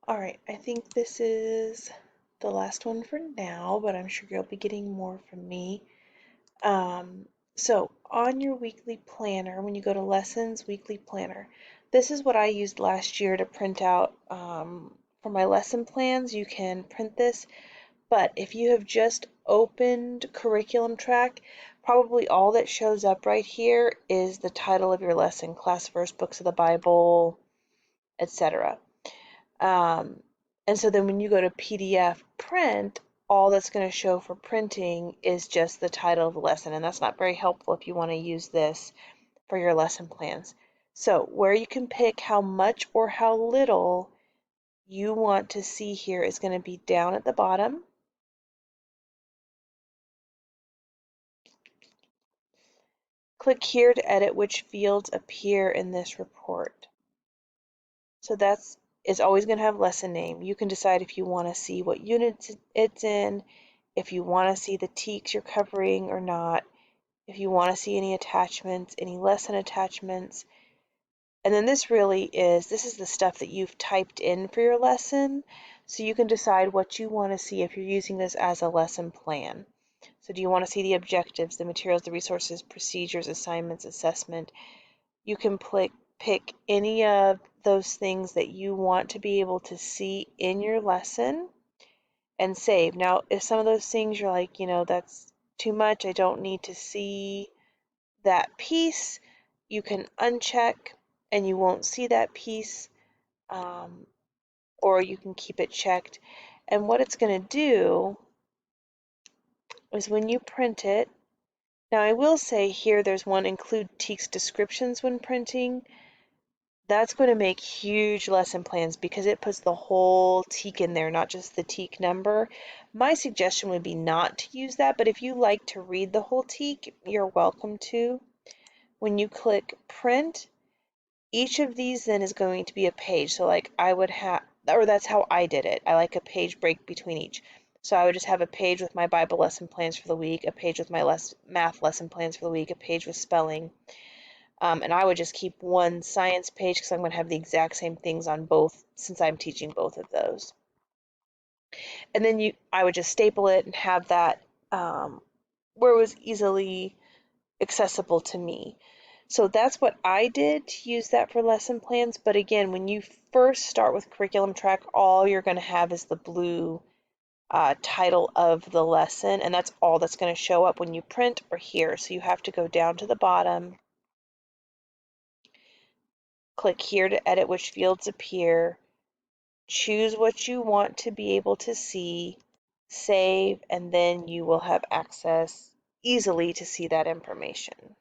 All right, I think this is the last one for now, but I'm sure you'll be getting more from me. So on your weekly planner, when you go to Lessons Weekly Planner, this is what I used last year to print out for my lesson plans. You can print this, but if you have just opened Curriculum Track, probably all that shows up right here is the title of your lesson, class verse, books of the Bible, etc. Um, and so then when you go to PDF print, all that's going to show for printing is just the title of the lesson, and that's not very helpful if you want to use this for your lesson plans. So where you can pick how much or how little you want to see here is going to be down at the bottom. Click here to edit which fields appear in this report. So that's it's always going to have lesson name. You can decide if you want to see what unit it's in, if you want to see the TEKS you're covering or not, if you want to see any attachments, any lesson attachments. And then this is the stuff that you've typed in for your lesson. So you can decide what you want to see if you're using this as a lesson plan. So do you want to see the objectives, the materials, the resources, procedures, assignments, assessment? You can pick any of those things that you want to be able to see in your lesson and save. Now, if some of those things you're like, that's too much, I don't need to see that piece, you can uncheck and you won't see that piece, um, or you can keep it checked. And what it's going to do is when you print it, now I will say here there's one include TEKS descriptions when printing. That's going to make huge lesson plans because it puts the whole TEK in there, not just the TEK number. My suggestion would be not to use that, but if you like to read the whole TEK, you're welcome to. When you click print, each of these then is going to be a page. So like I would have, or that's how I did it. I like a page break between each. So I would just have a page with my Bible lesson plans for the week, a page with my math lesson plans for the week, a page with spelling. And I would just keep one science page because I'm going to have the exact same things on both since I'm teaching both of those. And then I would just staple it and have that where it was easily accessible to me. So that's what I did to use that for lesson plans. But again, when you first start with Curriculum Track, all you're going to have is the blue title of the lesson, and that's all that's going to show up when you print or here. So you have to go down to the bottom, click here to edit which fields appear, choose what you want to be able to see, save, and then you will have access easily to see that information.